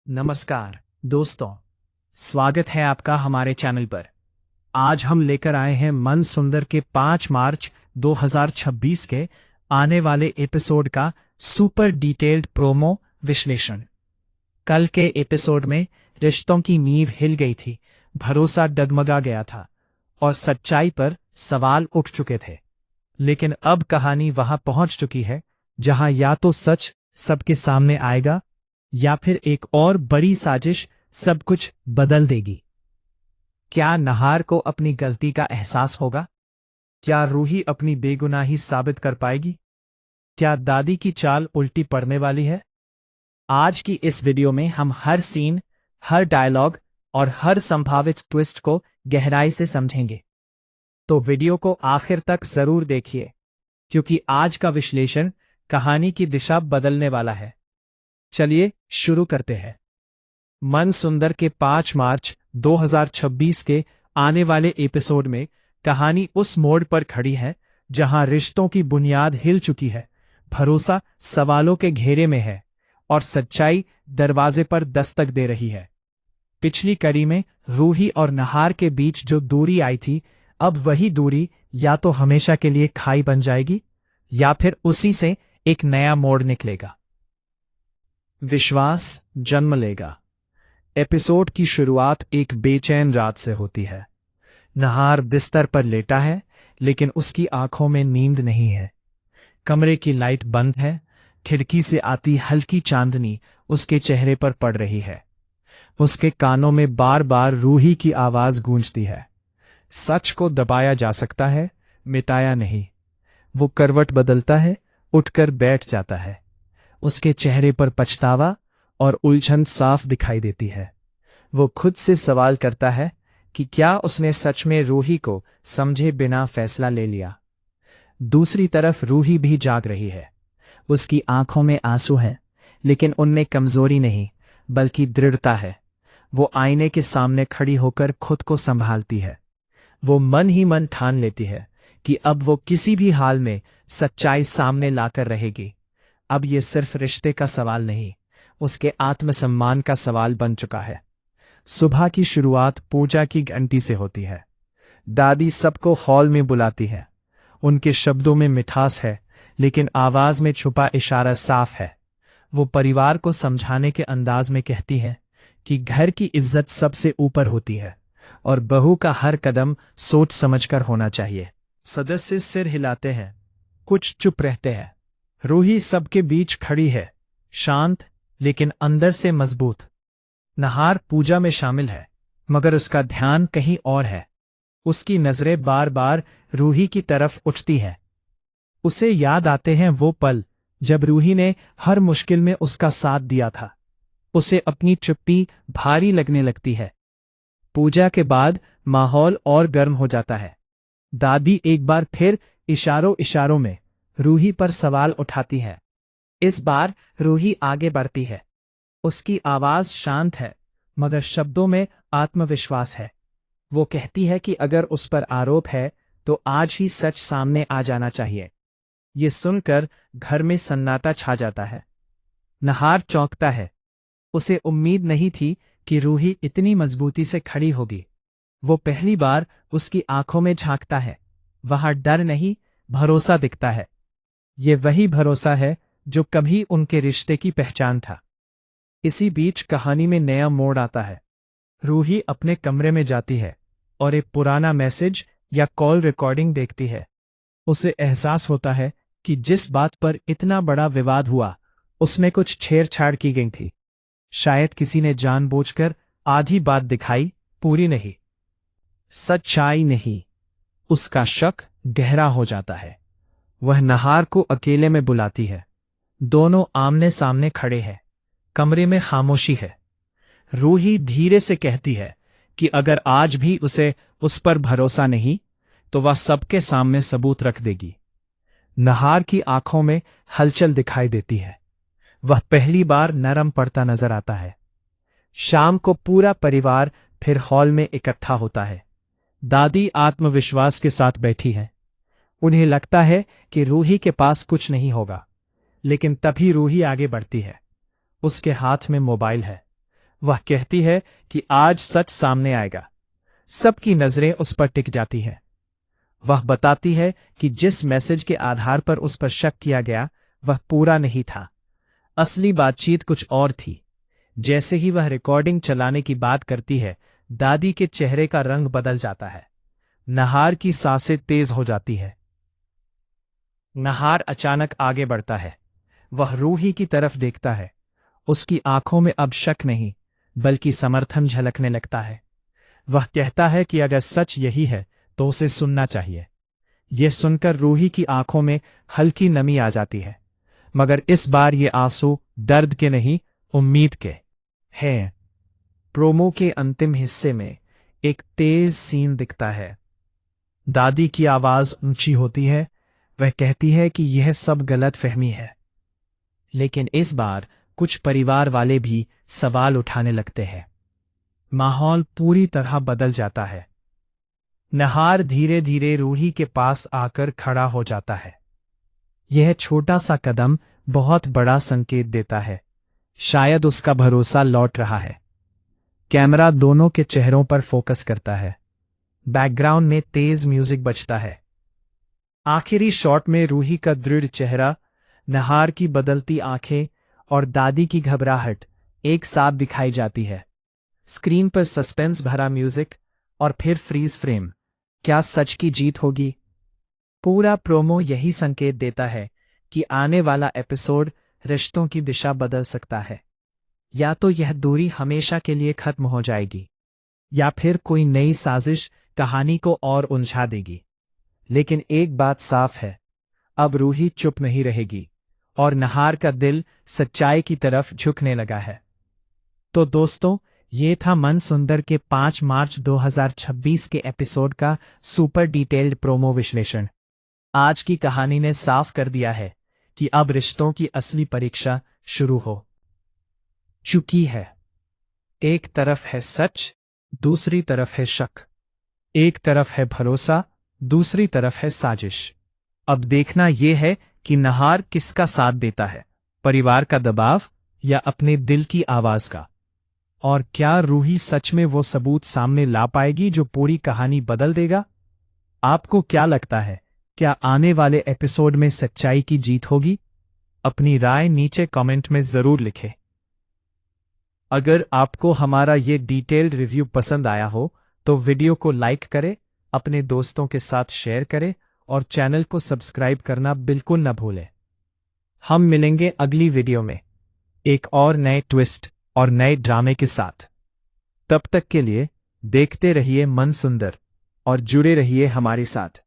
नमस्कार दोस्तों, स्वागत है आपका हमारे चैनल पर। आज हम लेकर आए हैं मन सुंदर के 5 मार्च 2026 के आने वाले एपिसोड का सुपर डिटेल्ड प्रोमो विश्लेषण। कल के एपिसोड में रिश्तों की नींव हिल गई थी, भरोसा डगमगा गया था और सच्चाई पर सवाल उठ चुके थे। लेकिन अब कहानी वहां पहुंच चुकी है जहां या तो सच सबके सामने आएगा या फिर एक और बड़ी साजिश सब कुछ बदल देगी। क्या नहार को अपनी गलती का एहसास होगा? क्या रूही अपनी बेगुनाही साबित कर पाएगी? क्या दादी की चाल उल्टी पड़ने वाली है? आज की इस वीडियो में हम हर सीन, हर डायलॉग और हर संभावित ट्विस्ट को गहराई से समझेंगे। तो वीडियो को आखिर तक जरूर देखिए, क्योंकि आज का विश्लेषण कहानी की दिशा बदलने वाला है। चलिए शुरू करते हैं। मन सुंदर के 5 मार्च 2026 के आने वाले एपिसोड में कहानी उस मोड़ पर खड़ी है जहां रिश्तों की बुनियाद हिल चुकी है, भरोसा सवालों के घेरे में है और सच्चाई दरवाजे पर दस्तक दे रही है। पिछली कड़ी में रूही और नहार के बीच जो दूरी आई थी, अब वही दूरी या तो हमेशा के लिए खाई बन जाएगी या फिर उसी से एक नया मोड़ निकलेगा। विश्वास जन्म लेगा। एपिसोड की शुरुआत एक बेचैन रात से होती है। नहार बिस्तर पर लेटा है, लेकिन उसकी आंखों में नींद नहीं है। कमरे की लाइट बंद है, खिड़की से आती हल्की चांदनी उसके चेहरे पर पड़ रही है। उसके कानों में बार बार रूही की आवाज गूंजती है, सच को दबाया जा सकता है, मिटाया नहीं। वो करवट बदलता है, उठकर बैठ जाता है। उसके चेहरे पर पछतावा और उलझन साफ दिखाई देती है। वो खुद से सवाल करता है कि क्या उसने सच में रूही को समझे बिना फैसला ले लिया। दूसरी तरफ रूही भी जाग रही है। उसकी आंखों में आंसू हैं, लेकिन उनमें कमजोरी नहीं, बल्कि दृढ़ता है। वो आईने के सामने खड़ी होकर खुद को संभालती है। वो मन ही मन ठान लेती है कि अब वो किसी भी हाल में सच्चाई सामने लाकर रहेगी। अब ये सिर्फ रिश्ते का सवाल नहीं, उसके आत्मसम्मान का सवाल बन चुका है। सुबह की शुरुआत पूजा की घंटी से होती है। दादी सबको हॉल में बुलाती है। उनके शब्दों में मिठास है, लेकिन आवाज में छुपा इशारा साफ है। वो परिवार को समझाने के अंदाज में कहती है कि घर की इज्जत सबसे ऊपर होती है और बहू का हर कदम सोच समझकर होना चाहिए। सदस्य सिर हिलाते हैं, कुछ चुप रहते हैं। रूही सबके बीच खड़ी है, शांत लेकिन अंदर से मजबूत। नहार पूजा में शामिल है, मगर उसका ध्यान कहीं और है। उसकी नजरें बार बार रूही की तरफ उठती हैं। उसे याद आते हैं वो पल जब रूही ने हर मुश्किल में उसका साथ दिया था। उसे अपनी चुप्पी भारी लगने लगती है। पूजा के बाद माहौल और गर्म हो जाता है। दादी एक बार फिर इशारों इशारों में रूही पर सवाल उठाती है। इस बार रूही आगे बढ़ती है। उसकी आवाज शांत है, मगर शब्दों में आत्मविश्वास है। वो कहती है कि अगर उस पर आरोप है तो आज ही सच सामने आ जाना चाहिए। ये सुनकर घर में सन्नाटा छा जाता है। नहार चौंकता है। उसे उम्मीद नहीं थी कि रूही इतनी मजबूती से खड़ी होगी। वो पहली बार उसकी आंखों में झांकता है। वहां डर नहीं, भरोसा दिखता है। ये वही भरोसा है जो कभी उनके रिश्ते की पहचान था। इसी बीच कहानी में नया मोड़ आता है। रूही अपने कमरे में जाती है और एक पुराना मैसेज या कॉल रिकॉर्डिंग देखती है। उसे एहसास होता है कि जिस बात पर इतना बड़ा विवाद हुआ, उसमें कुछ छेड़छाड़ की गई थी। शायद किसी ने जानबूझकर आधी बात दिखाई, पूरी नहीं। सच्चाई नहीं। उसका शक गहरा हो जाता है। वह नहार को अकेले में बुलाती है। दोनों आमने सामने खड़े हैं। कमरे में खामोशी है। रूही धीरे से कहती है कि अगर आज भी उसे उस पर भरोसा नहीं, तो वह सबके सामने सबूत रख देगी। नहार की आंखों में हलचल दिखाई देती है। वह पहली बार नरम पड़ता नजर आता है। शाम को पूरा परिवार फिर हॉल में इकट्ठा होता है। दादी आत्मविश्वास के साथ बैठी है। उन्हें लगता है कि रूही के पास कुछ नहीं होगा, लेकिन तभी रूही आगे बढ़ती है। उसके हाथ में मोबाइल है। वह कहती है कि आज सच सामने आएगा। सबकी नजरें उस पर टिक जाती हैं। वह बताती है कि जिस मैसेज के आधार पर उस पर शक किया गया वह पूरा नहीं था। असली बातचीत कुछ और थी। जैसे ही वह रिकॉर्डिंग चलाने की बात करती है, दादी के चेहरे का रंग बदल जाता है। नहार की सांसें तेज हो जाती है। नहार अचानक आगे बढ़ता है। वह रूही की तरफ देखता है। उसकी आंखों में अब शक नहीं, बल्कि समर्थन झलकने लगता है। वह कहता है कि अगर सच यही है तो उसे सुनना चाहिए। यह सुनकर रूही की आंखों में हल्की नमी आ जाती है, मगर इस बार ये आंसू दर्द के नहीं, उम्मीद के हैं। प्रोमो के अंतिम हिस्से में एक तेज सीन दिखता है। दादी की आवाज ऊंची होती है। वह कहती है कि यह सब गलत फहमी है। लेकिन इस बार कुछ परिवार वाले भी सवाल उठाने लगते हैं। माहौल पूरी तरह बदल जाता है। नहार धीरे धीरे रूही के पास आकर खड़ा हो जाता है। यह छोटा सा कदम बहुत बड़ा संकेत देता है। शायद उसका भरोसा लौट रहा है। कैमरा दोनों के चेहरों पर फोकस करता है। बैकग्राउंड में तेज म्यूजिक बजता है। आखिरी शॉट में रूही का दृढ़ चेहरा, नहार की बदलती आंखें और दादी की घबराहट एक साथ दिखाई जाती है। स्क्रीन पर सस्पेंस भरा म्यूजिक और फिर फ्रीज फ्रेम। क्या सच की जीत होगी? पूरा प्रोमो यही संकेत देता है कि आने वाला एपिसोड रिश्तों की दिशा बदल सकता है। या तो यह दूरी हमेशा के लिए खत्म हो जाएगी, या फिर कोई नई साजिश कहानी को और उलझा देगी। लेकिन एक बात साफ है, अब रूही चुप नहीं रहेगी और नहार का दिल सच्चाई की तरफ झुकने लगा है। तो दोस्तों, ये था मन सुंदर के 5 मार्च 2026 के एपिसोड का सुपर डिटेल्ड प्रोमो विश्लेषण। आज की कहानी ने साफ कर दिया है कि अब रिश्तों की असली परीक्षा शुरू हो चुकी है। एक तरफ है सच, दूसरी तरफ है शक। एक तरफ है भरोसा, दूसरी तरफ है साजिश। अब देखना यह है कि नहार किसका साथ देता है, परिवार का दबाव या अपने दिल की आवाज का। और क्या रूही सच में वो सबूत सामने ला पाएगी जो पूरी कहानी बदल देगा? आपको क्या लगता है, क्या आने वाले एपिसोड में सच्चाई की जीत होगी? अपनी राय नीचे कमेंट में जरूर लिखें। अगर आपको हमारा ये डिटेल्ड रिव्यू पसंद आया हो तो वीडियो को लाइक करें, अपने दोस्तों के साथ शेयर करें और चैनल को सब्सक्राइब करना बिल्कुल न भूलें। हम मिलेंगे अगली वीडियो में एक और नए ट्विस्ट और नए ड्रामे के साथ। तब तक के लिए देखते रहिए मन सुंदर और जुड़े रहिए हमारे साथ।